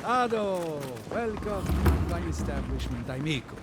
Ado, welcome to my establishment, amigo.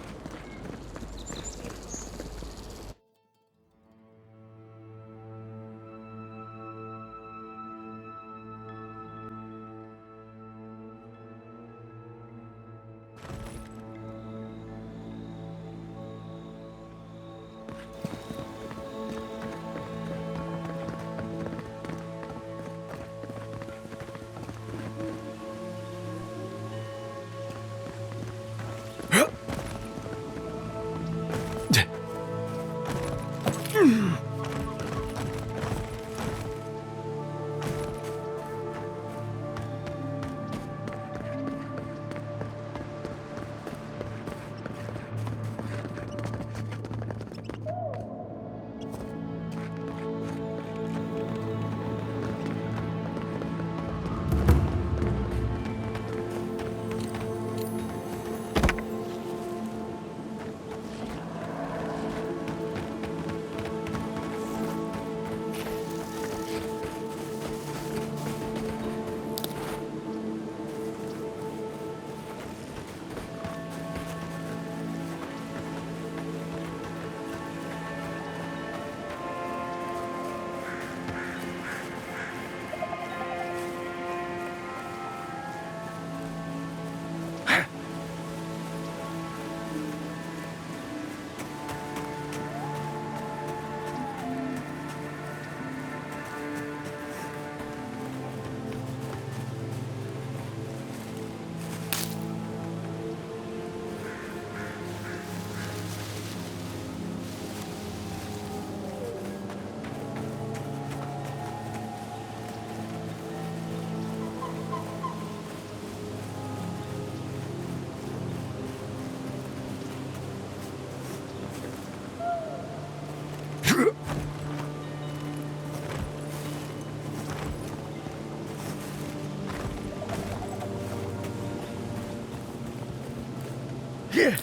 Yeah.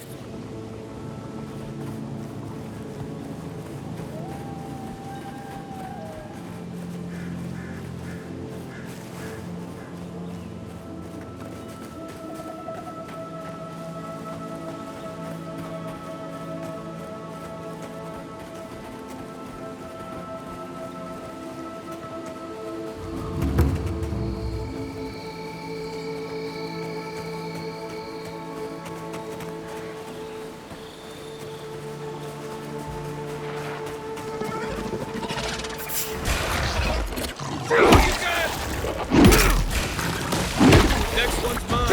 Next one's mine.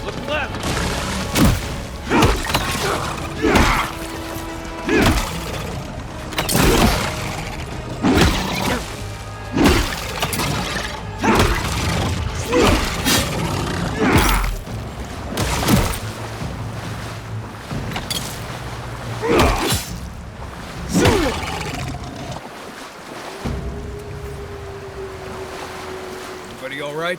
Look left. Everybody all right?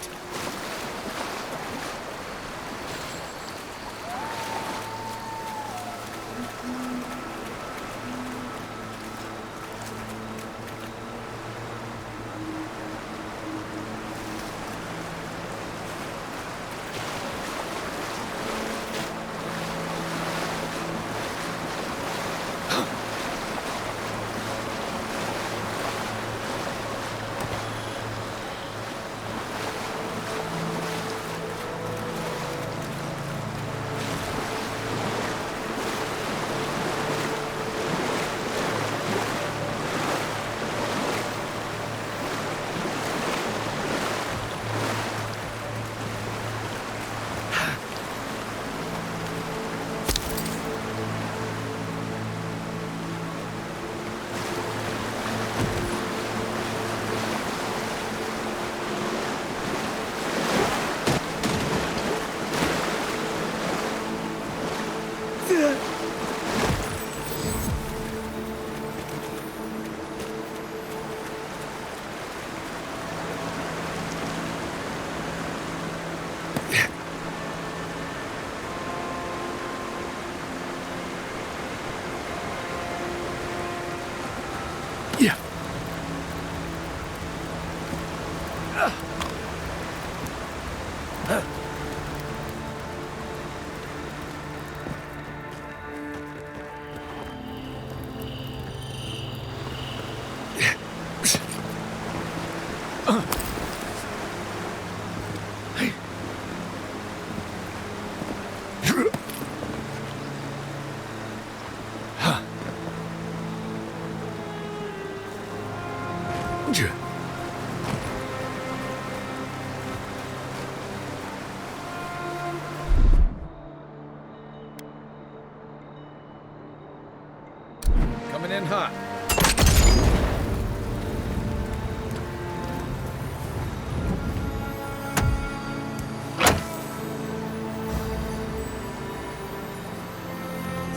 Coming in hot.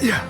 Yeah.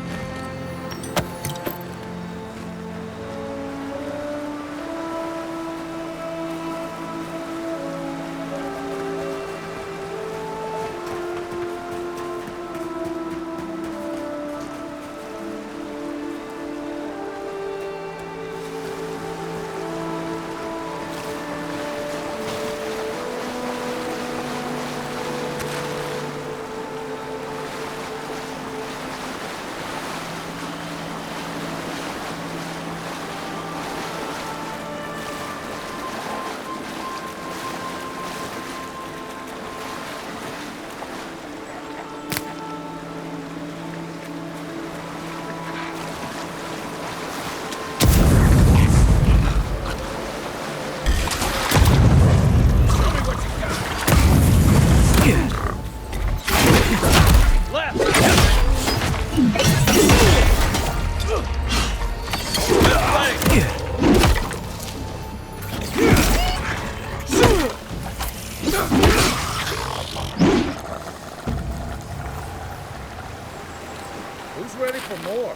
Who's ready for more?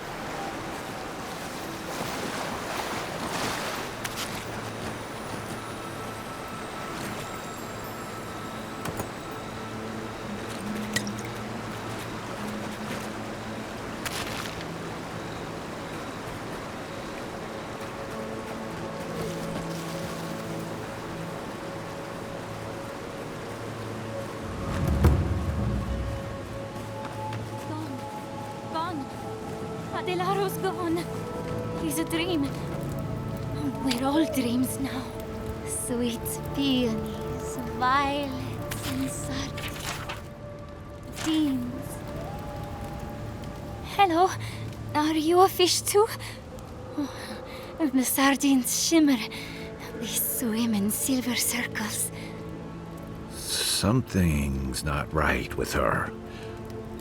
Gone. Adelaro's gone. He's a dream. We're all dreams now. Sweet peonies, violets, and sardines. Hello. Are you a fish too? Oh, the sardines shimmer. They swim in silver circles. Something's not right with her.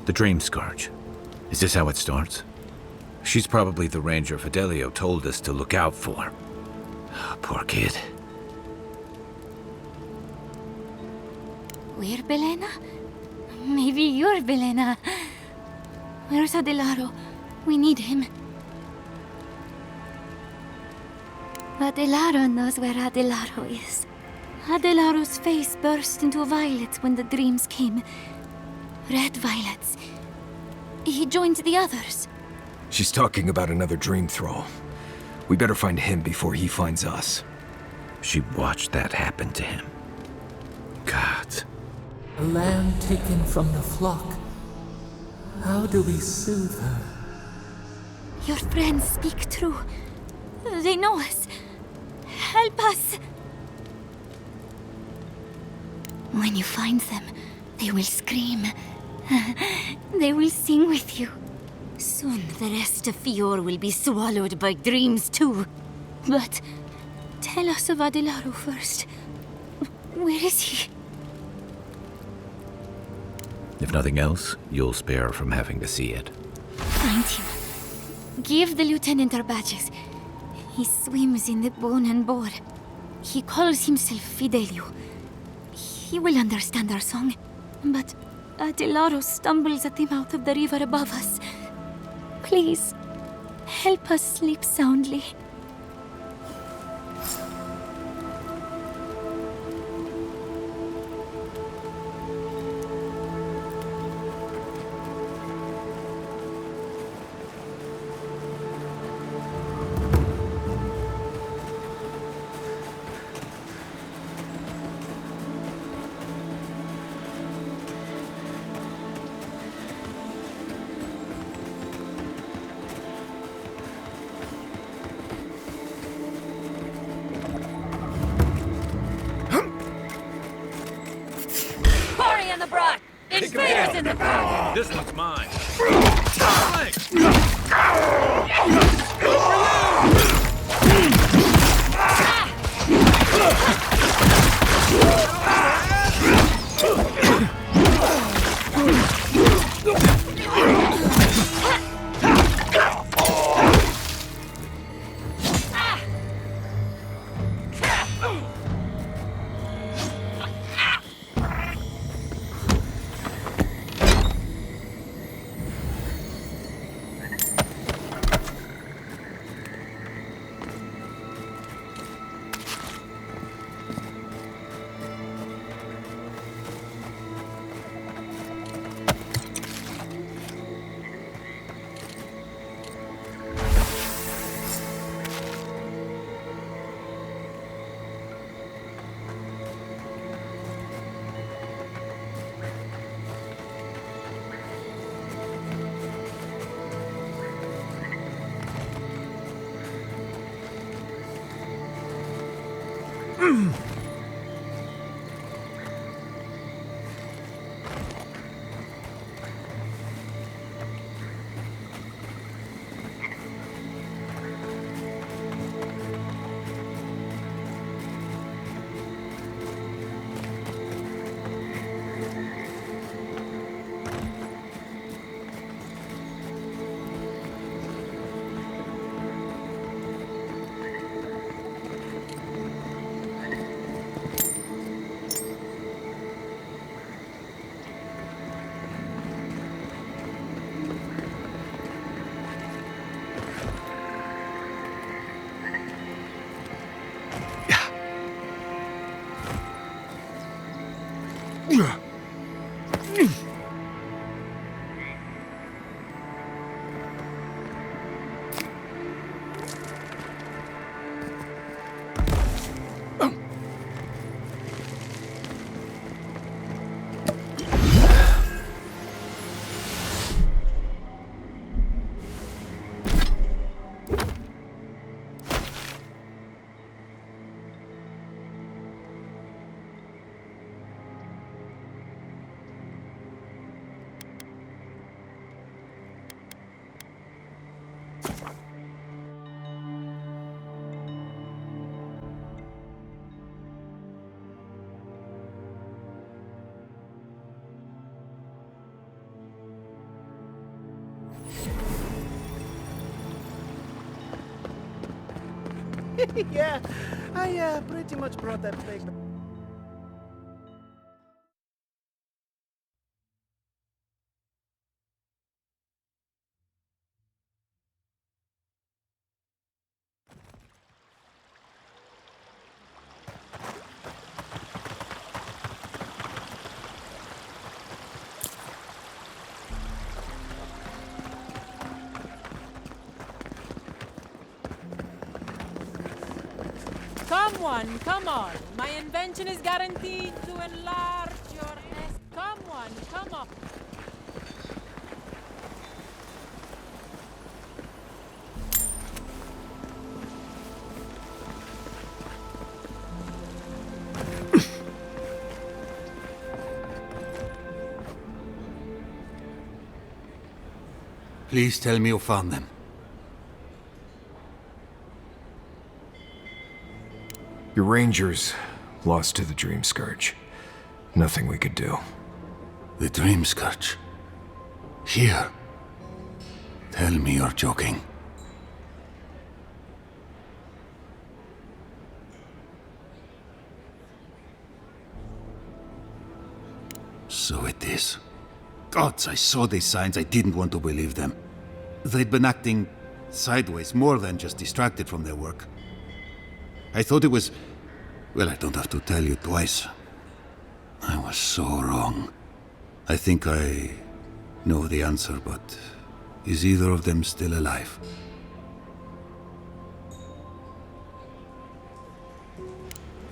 The dream scourge. Is this how it starts? She's probably the ranger Fidelio told us to look out for. Poor kid. We're Belena? Maybe you're Belena. Where's Adelaro? We need him. Adelaro knows where Adelaro is. Adelaro's face burst into violet when the dreams came. Red violets. He joined the others. She's talking about another dream thrall. We better find him before he finds us. She watched that happen to him. God. A lamb taken from the flock. How do we soothe her? Your friends speak true. They know us. Help us! When you find them, they will scream. They will sing with you. Soon the rest of Fior will be swallowed by dreams too. But tell us of Adelaro first. Where is he? If nothing else, you'll spare her from having to see it. Find him. Give the lieutenant our badges. He swims in the bone and boar. He calls himself Fidelio. He will understand our song. But Adelaro stumbles at the mouth of the river above us. Please, help us sleep soundly. the brush! Invaders in the garden! This one's mine. Yeah, I pretty much brought that fake. Come on. My invention is guaranteed to enlarge your nest. Come on. Please tell me you found them. Your rangers lost to the Dream Scourge. Nothing we could do. The Dream Scourge. Here. Tell me you're joking. So it is. Gods, I saw these signs. I didn't want to believe them. They'd been acting sideways, more than just distracted from their work. I thought it was... Well, I don't have to tell you twice. I was so wrong. I think I know the answer, but is either of them still alive?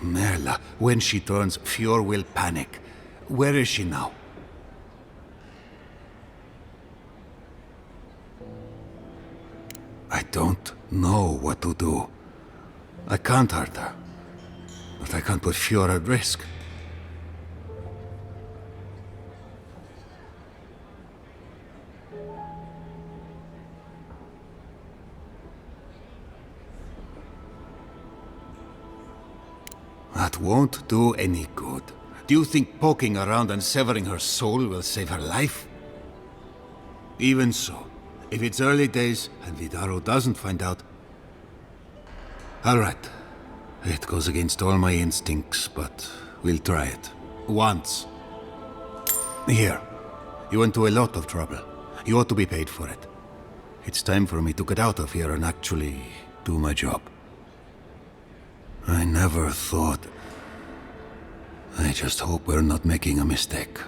Merla, when she turns, Fjord will panic. Where is she now? I don't know what to do. I can't hurt her, but I can't put Fjord at risk. That won't do any good. Do you think poking around and severing her soul will save her life? Even so, if it's early days and Vidaro doesn't find out... Alright. It goes against all my instincts, but we'll try it. Once. Here. You went to a lot of trouble. You ought to be paid for it. It's time for me to get out of here and actually do my job. I never thought... I just hope we're not making a mistake.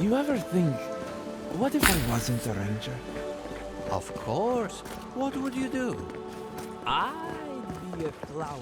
You ever think, what if I wasn't a ranger? Of course. What would you do? I'd be a flower.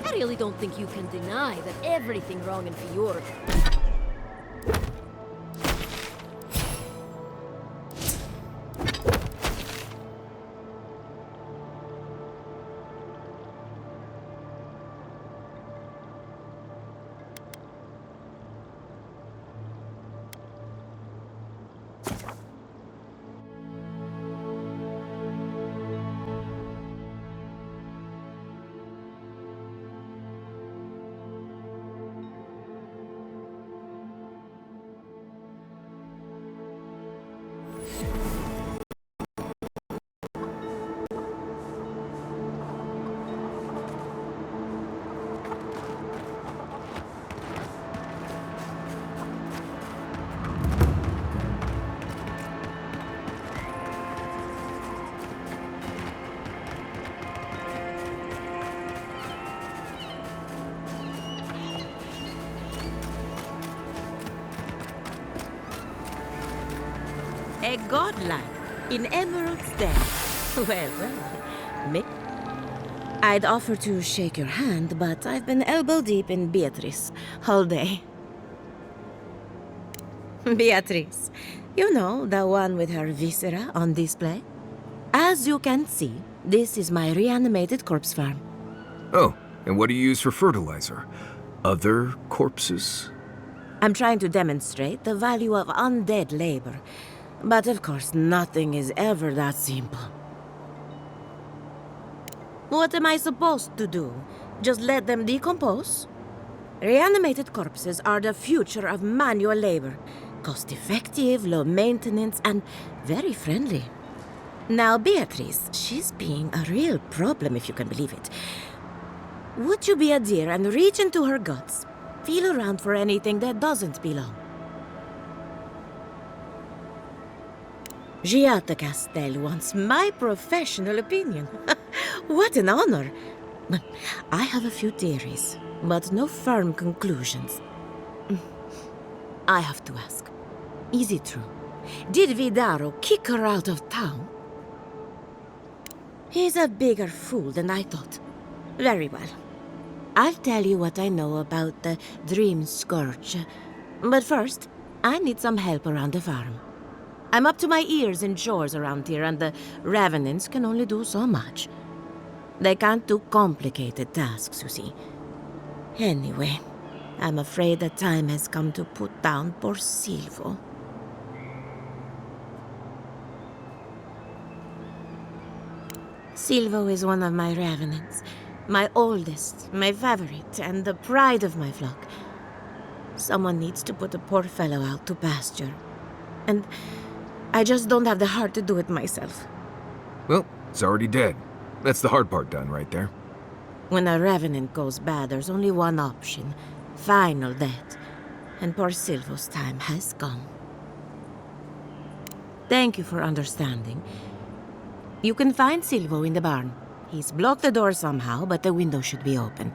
I really don't think you can deny that everything wrong in Fiora. A godlike in Emerald's Den. Well, me. I'd offer to shake your hand, but I've been elbow deep in Beatrice all day. Beatrice, you know, the one with her viscera on display? As you can see, this is my reanimated corpse farm. Oh, and what do you use for fertilizer? Other corpses? I'm trying to demonstrate the value of undead labor. But of course, nothing is ever that simple. What am I supposed to do? Just let them decompose? Reanimated corpses are the future of manual labor. Cost-effective, low maintenance, and very friendly. Now, Beatrice, she's being a real problem, if you can believe it. Would you be a dear and reach into her guts? Feel around for anything that doesn't belong. Giata Castel wants my professional opinion. What an honor. I have a few theories, but no firm conclusions. I have to ask, is it true? Did Vidaro kick her out of town? He's a bigger fool than I thought. Very well. I'll tell you what I know about the Dream Scourge. But first, I need some help around the farm. I'm up to my ears in chores around here, and the Revenants can only do so much. They can't do complicated tasks, you see. Anyway, I'm afraid the time has come to put down poor Silvo. Silvo is one of my Revenants. My oldest, my favorite, and the pride of my flock. Someone needs to put the poor fellow out to pasture. And I just don't have the heart to do it myself. Well, it's already dead. That's the hard part done right there. When a revenant goes bad, there's only one option. Final death. And poor Silvo's time has come. Thank you for understanding. You can find Silvo in the barn. He's blocked the door somehow, but the window should be open.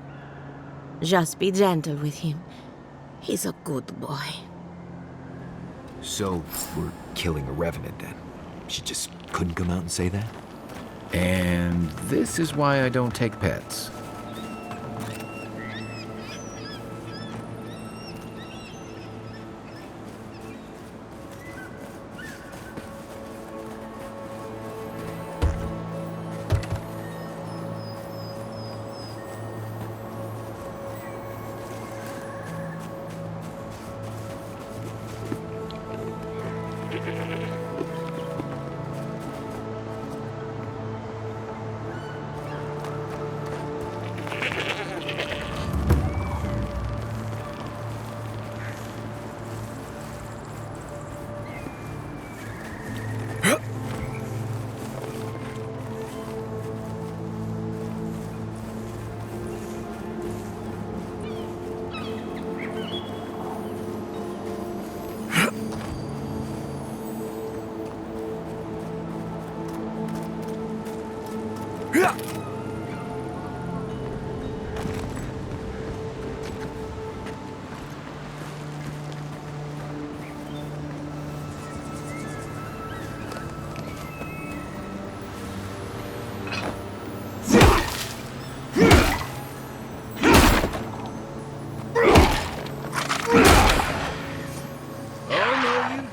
Just be gentle with him. He's a good boy. So, we're killing a revenant then? She just couldn't come out and say that? And this is why I don't take pets.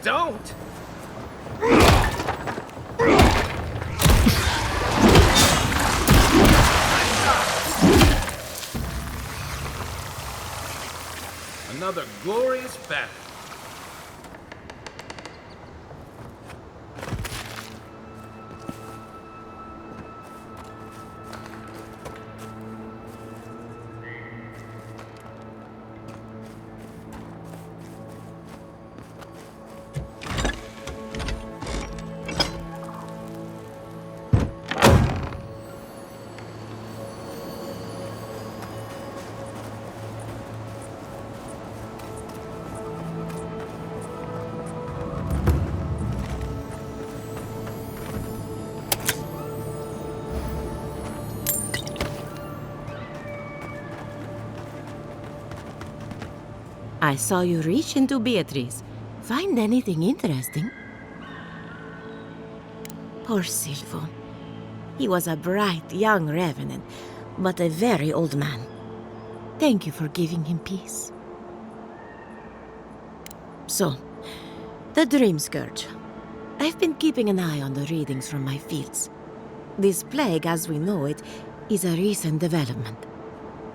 Don't! Another glorious battle. I saw you reach into Beatrice. Find anything interesting? Poor Silvo. He was a bright young revenant, but a very old man. Thank you for giving him peace. So, the Dream Scourge. I've been keeping an eye on the readings from my fields. This plague, as we know it, is a recent development.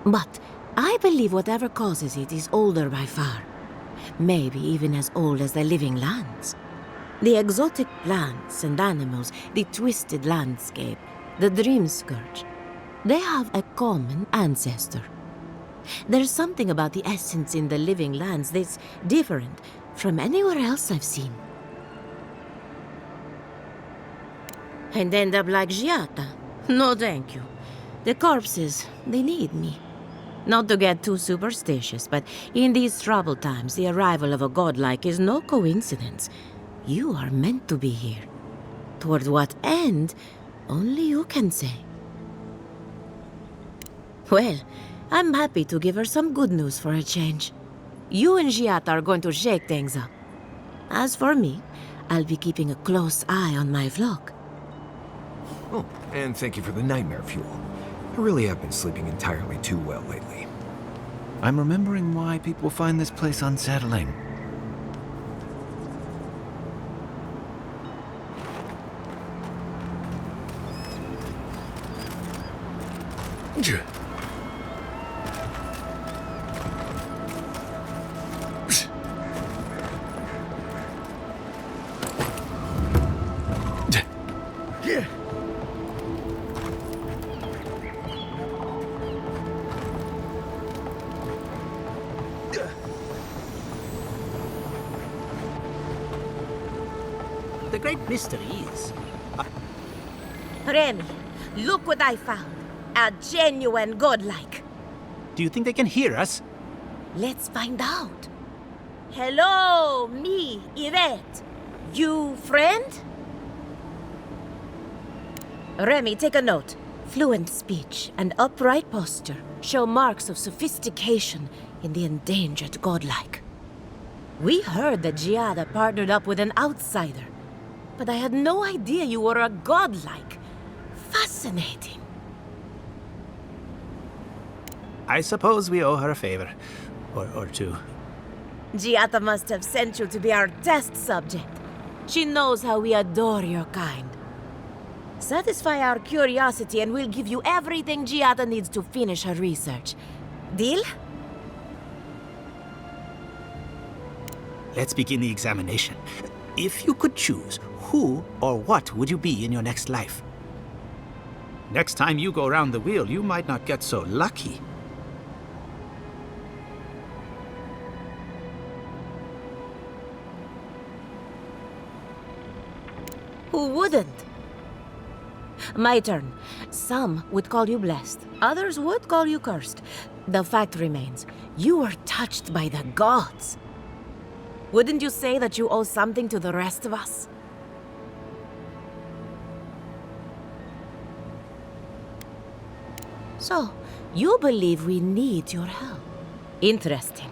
But I believe whatever causes it is older by far. Maybe even as old as the living lands. The exotic plants and animals, the twisted landscape, the Dream Scourge. They have a common ancestor. There's something about the essence in the living lands that's different from anywhere else I've seen. And end up like Giata. No thank you. The corpses, they need me. Not to get too superstitious, but in these troubled times, the arrival of a godlike is no coincidence. You are meant to be here. Toward what end, only you can say. Well, I'm happy to give her some good news for a change. You and Giata are going to shake things up. As for me, I'll be keeping a close eye on my flock. Oh, and thank you for the nightmare fuel. I really have been sleeping entirely too well lately. I'm remembering why people find this place unsettling. The great mystery is... Remy, look what I found. A genuine godlike. Do you think they can hear us? Let's find out. Hello, me, Yvette. You friend? Remy, take a note. Fluent speech and upright posture show marks of sophistication in the endangered godlike. We heard that Giada partnered up with an outsider, but I had no idea you were a godlike. Fascinating. I suppose we owe her a favor. Or two. Giada must have sent you to be our test subject. She knows how we adore your kind. Satisfy our curiosity and we'll give you everything Giada needs to finish her research. Deal? Let's begin the examination. If you could choose, who or what would you be in your next life? Next time you go round the wheel, you might not get so lucky. Who wouldn't? My turn. Some would call you blessed. Others would call you cursed. The fact remains, you were touched by the gods. Wouldn't you say that you owe something to the rest of us? So, you believe we need your help. Interesting.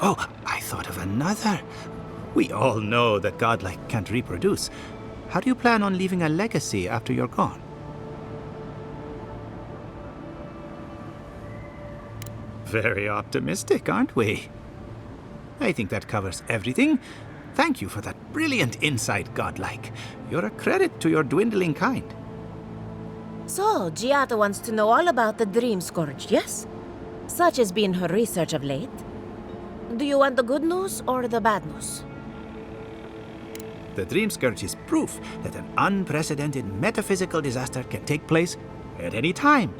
Oh, I thought of another. We all know that godlike can't reproduce. How do you plan on leaving a legacy after you're gone? Very optimistic, aren't we? I think that covers everything. Thank you for that brilliant insight, godlike. You're a credit to your dwindling kind. So, Giada wants to know all about the Dream Scourge, yes? Such has been her research of late. Do you want the good news or the bad news? The Dream Scourge is proof that an unprecedented metaphysical disaster can take place at any time.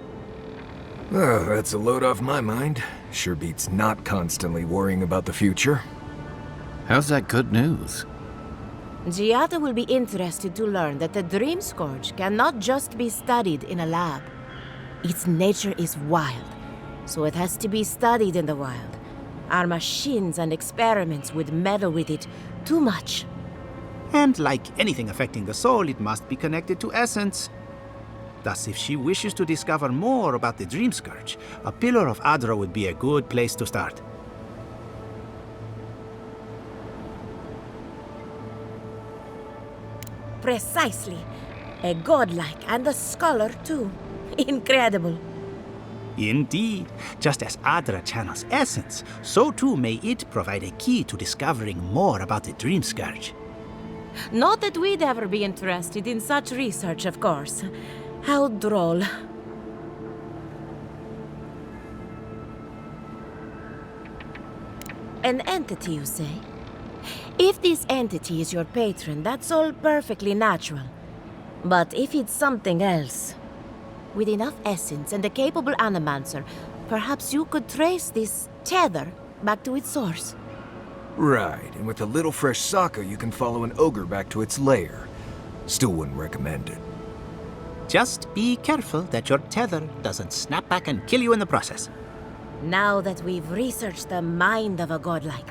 Oh, that's a load off my mind. Sure beats not constantly worrying about the future. How's that good news? Giada will be interested to learn that the Dream Scourge cannot just be studied in a lab. Its nature is wild, so it has to be studied in the wild. Our machines and experiments would meddle with it too much. And like anything affecting the soul, it must be connected to essence. Thus, if she wishes to discover more about the Dream Scourge, a Pillar of Adra would be a good place to start. Precisely. A godlike and a scholar, too. Incredible. Indeed. Just as Adra channels essence, so too may it provide a key to discovering more about the Dream Scourge. Not that we'd ever be interested in such research, of course. How droll. An entity, you say? If this entity is your patron, that's all perfectly natural. But if it's something else, with enough essence and a capable animancer, perhaps you could trace this tether back to its source. Right, and with a little fresh sake, you can follow an ogre back to its lair. Still wouldn't recommend it. Just be careful that your tether doesn't snap back and kill you in the process. Now that we've researched the mind of a godlike,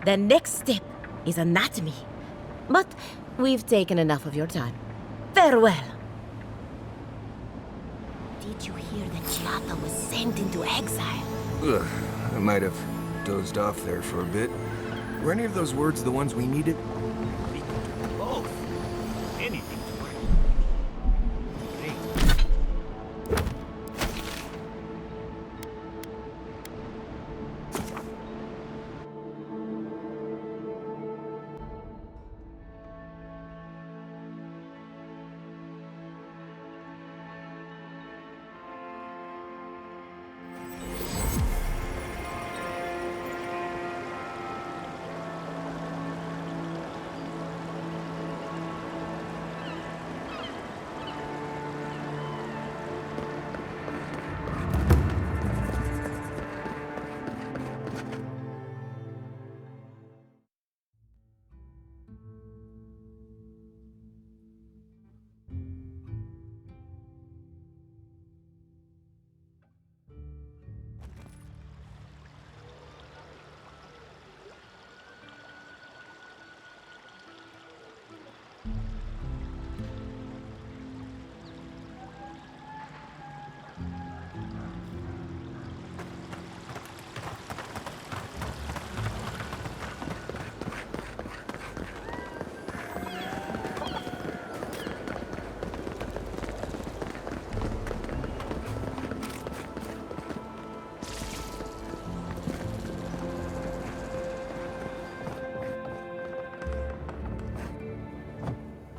the next step is anatomy. But we've taken enough of your time. Farewell. Did you hear that Giada was sent into exile? Ugh, I might have dozed off there for a bit. Were any of those words the ones we needed? Both. Anything.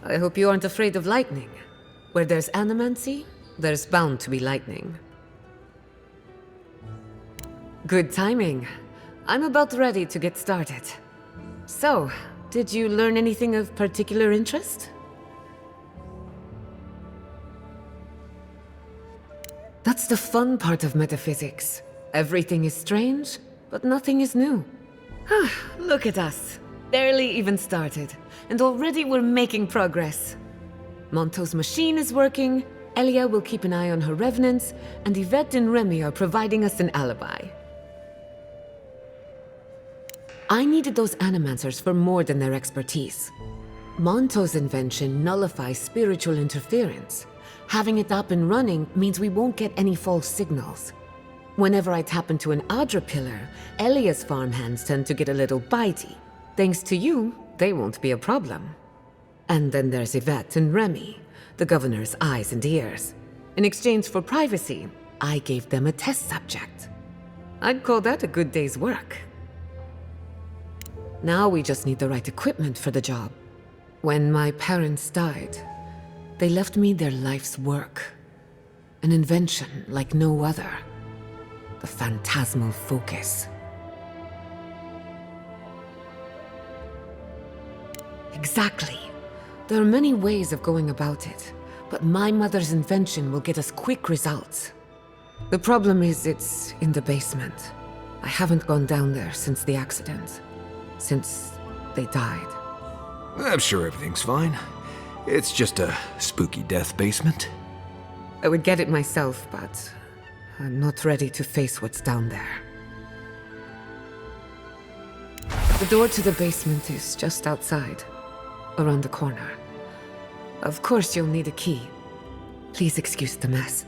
I hope you aren't afraid of lightning. Where there's animancy, there's bound to be lightning. Good timing. I'm about ready to get started. So, did you learn anything of particular interest? That's the fun part of metaphysics. Everything is strange, but nothing is new. Look at us. Barely even started, and already we're making progress. Monto's machine is working, Elia will keep an eye on her revenants, and Yvette and Remy are providing us an alibi. I needed those animancers for more than their expertise. Monto's invention nullifies spiritual interference. Having it up and running means we won't get any false signals. Whenever I tap into an Adra pillar, Elia's farmhands tend to get a little bitey. Thanks to you, they won't be a problem. And then there's Yvette and Remy, the governor's eyes and ears. In exchange for privacy, I gave them a test subject. I'd call that a good day's work. Now we just need the right equipment for the job. When my parents died, they left me their life's work. An invention like no other. The phantasmal focus. Exactly. There are many ways of going about it, but my mother's invention will get us quick results. The problem is it's in the basement. I haven't gone down there since the accident. Since they died. I'm sure everything's fine. It's just a spooky death basement. I would get it myself, but I'm not ready to face what's down there. The door to the basement is just outside, around the corner. Of course you'll need a key. Please excuse the mess.